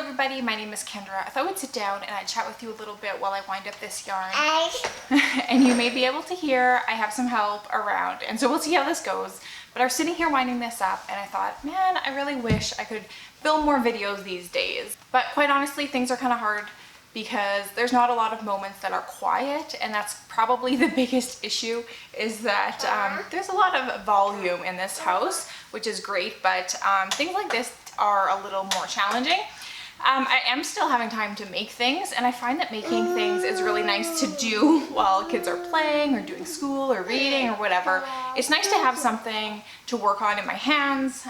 everybody, my name is Kendra. I thought we'd sit down and I'd chat with you a little bit while I wind up this yarn. And you may be able to hear I have some help around, and so we'll see how this goes. But I was sitting here winding this up and I thought, man, I really wish I could film more videos these days. But quite honestly, things are kind of hard because there's not a lot of moments that are quiet, and that's probably the biggest issue, is that there's a lot of volume in this house, which is great, but things like this are a little more challenging. I am still having time to make things, and I find that making things is really nice to do while kids are playing or doing school or reading or whatever. It's nice to have something to work on in my hands,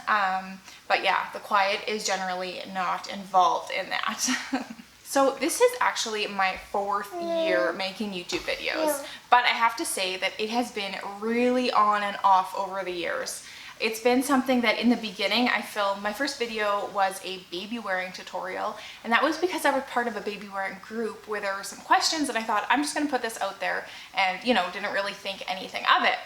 but yeah, the quiet is generally not involved in that. So this is actually my 4th year making YouTube videos, but I have to say that it has been really on and off over the years. It's been something that in the beginning I filmed. My first video was a baby wearing tutorial, and that was because I was part of a baby wearing group where there were some questions, and I thought I'm just gonna put this out there, and didn't really think anything of it.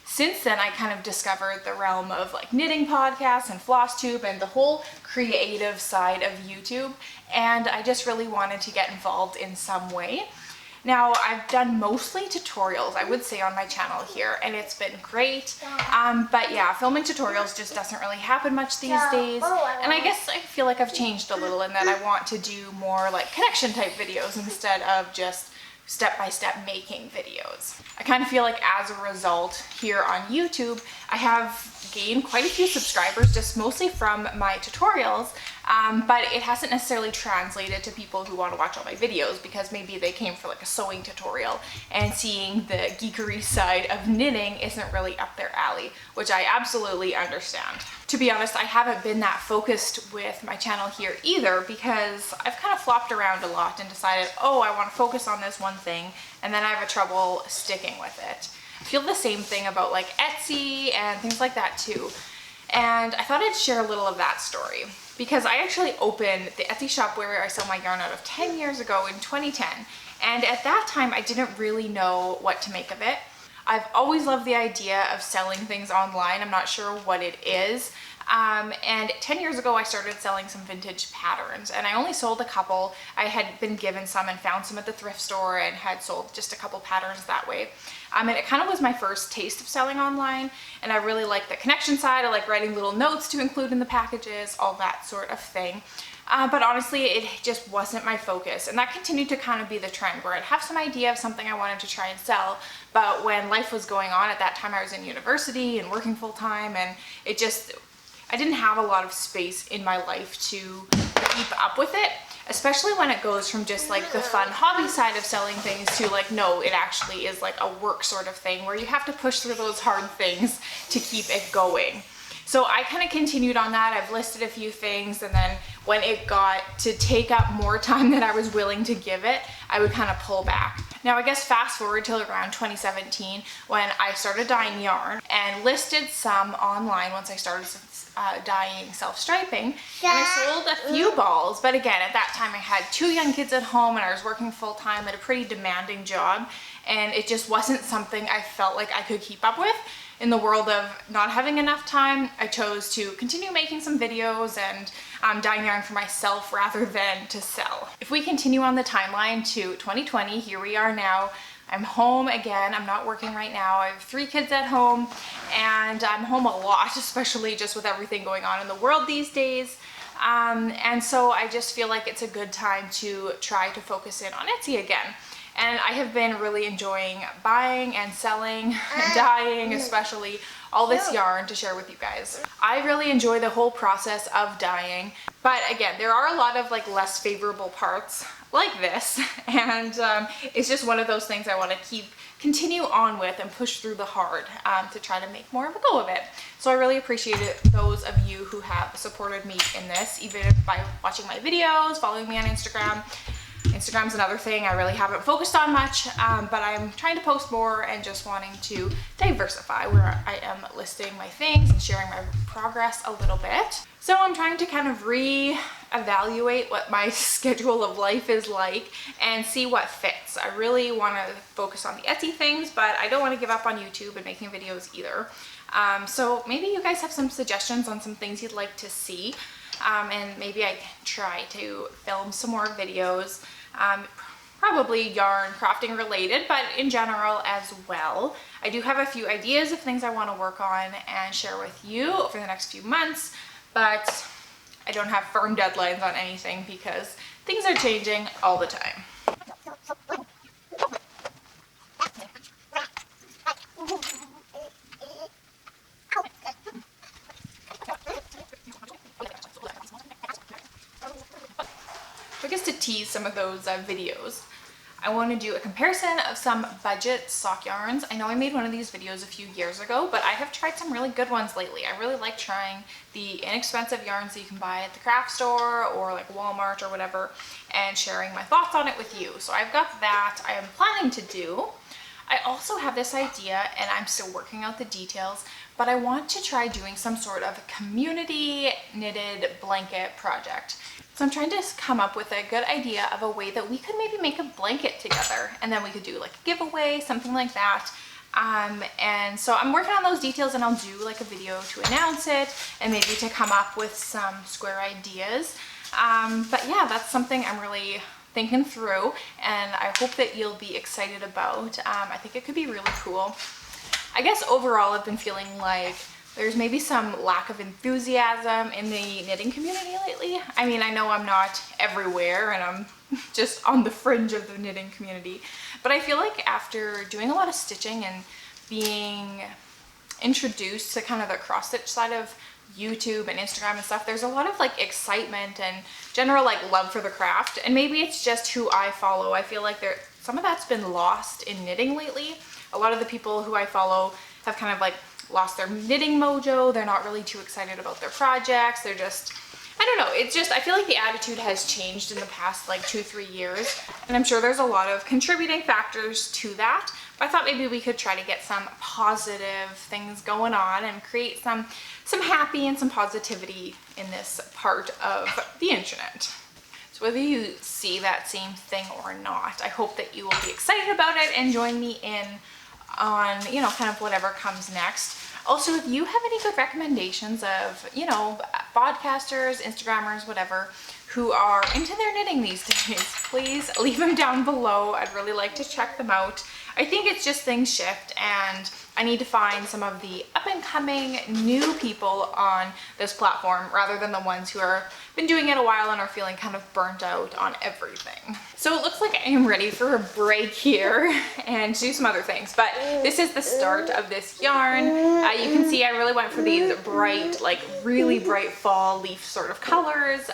Since then, I kind of discovered the realm of like knitting podcasts and FlossTube and the whole creative side of YouTube, and I just really wanted to get involved in some way. Now, I've done mostly tutorials, I would say, on my channel here, and it's been great. But yeah, filming tutorials just doesn't really happen much these days. And I guess I feel like I've changed a little in that I want to do more like connection type videos instead of just step-by-step making videos. I kind of feel like as a result here on YouTube, I have gained quite a few subscribers just mostly from my tutorials, but it hasn't necessarily translated to people who want to watch all my videos because maybe they came for like a sewing tutorial and seeing the geekery side of knitting isn't really up their alley, which I absolutely understand. To be honest, I haven't been that focused with my channel here either because I've kind of flopped around a lot and decided, oh, I want to focus on this one thing, and then I have trouble sticking with it. I feel the same thing about like Etsy and things like that too. And I thought I'd share a little of that story because I actually opened the Etsy shop where I sell my yarn out of 10 years ago in 2010. And at that time, I didn't really know what to make of it. I've always loved the idea of selling things online. I'm not sure what it is. And 10 years ago, I started selling some vintage patterns, and I only sold a couple. I had been given some and found some at the thrift store and had sold just a couple patterns that way. And it kind of was my first taste of selling online, and I really like the connection side. I like writing little notes to include in the packages, all that sort of thing. But honestly, it just wasn't my focus, and that continued to kind of be the trend where I'd have some idea of something I wanted to try and sell, but when life was going on at that time, I was in university and working full time, and I didn't have a lot of space in my life to keep up with it, especially when it goes from just like the fun hobby side of selling things to like, no, it actually is like a work sort of thing where you have to push through those hard things to keep it going. So I kind of continued on that. I've listed a few things, and then when it got to take up more time than I was willing to give it, I would kind of pull back. Now I guess fast forward till around 2017 when I started dyeing yarn and listed some online once I started dyeing self-striping, and I sold a few balls, but again, at that time I had 2 young kids at home and I was working full-time at a pretty demanding job, and it just wasn't something I felt like I could keep up with. In the world of not having enough time, I chose to continue making some videos and dyeing yarn for myself rather than to sell. If we continue on the timeline to 2020, here we are now. I'm home again. I'm not working right now. I have 3 kids at home, and I'm home a lot, especially just with everything going on in the world these days. And so I just feel like it's a good time to try to focus in on Etsy again. And I have been really enjoying buying and selling, dyeing especially, all this yarn to share with you guys. I really enjoy the whole process of dyeing, but again, there are a lot of like less favorable parts like this, and it's just one of those things I want to continue on with and push through the hard to try to make more of a go of it. So I really appreciate those of you who have supported me in this, even by watching my videos, following me on Instagram. Instagram's another thing I really haven't focused on much, but I'm trying to post more and just wanting to diversify where I am listing my things and sharing my progress a little bit. So I'm trying to kind of re-evaluate what my schedule of life is like and see what fits. I really want to focus on the Etsy things, but I don't want to give up on YouTube and making videos either. So maybe you guys have some suggestions on some things you'd like to see. and maybe I can try to film some more videos, probably yarn crafting related, but in general as well. I do have a few ideas of things I want to work on and share with you over the next few months, but I don't have firm deadlines on anything because things are changing all the time. I guess to tease some of those videos, I want to do a comparison of some budget sock yarns. I know I made one of these videos a few years ago, but I have tried some really good ones lately. I really like trying the inexpensive yarns that you can buy at the craft store or like Walmart or whatever, and sharing my thoughts on it with you. So I've got that I am planning to do. I also have this idea, and I'm still working out the details, but I want to try doing some sort of community knitted blanket project. So I'm trying to come up with a good idea of a way that we could maybe make a blanket together, and then we could do like a giveaway, something like that. And so I'm working on those details, and I'll do like a video to announce it and maybe to come up with some square ideas. But yeah, that's something I'm really thinking through, and I hope that you'll be excited about. I think it could be really cool. I guess overall I've been feeling like there's maybe some lack of enthusiasm in the knitting community lately. I mean, I know I'm not everywhere and I'm just on the fringe of the knitting community, but I feel like after doing a lot of stitching and being introduced to kind of the cross stitch side of YouTube and Instagram and stuff, there's a lot of like excitement and general like love for the craft, and maybe it's just who I follow. I feel like some of that's been lost in knitting lately. A lot of the people who I follow have kind of like lost their knitting mojo. They're not really too excited about their projects. They're just, I don't know, it's just, I feel like the attitude has changed in the past like 2-3 years, and I'm sure there's a lot of contributing factors to that. But I thought maybe we could try to get some positive things going on and create some happy and some positivity in this part of the internet. So whether you see that same thing or not, I hope that you will be excited about it and join me in on, you know, kind of whatever comes next. Also, if you have any good recommendations of, you know, podcasters, Instagrammers, whatever, who are into their knitting these days, please leave them down below. I'd really like to check them out. I think it's just things shift, and I need to find some of the up-and-coming new people on this platform rather than the ones who are been doing it a while and are feeling kind of burnt out on everything. So it looks like I am ready for a break here and do some other things, but this is the start of this yarn. You can see I really went for these bright, like really bright fall leaf sort of colors.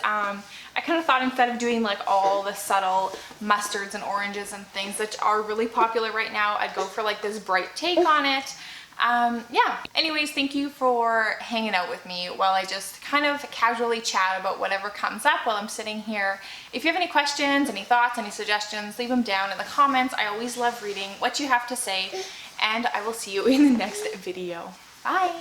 I kind of thought instead of doing like all the subtle mustards and oranges and things that are really popular right now, I'd go for like this bright take on it. Yeah. Anyways, thank you for hanging out with me while I just kind of casually chat about whatever comes up while I'm sitting here. If you have any questions, any thoughts, any suggestions, leave them down in the comments. I always love reading what you have to say, and I will see you in the next video. Bye.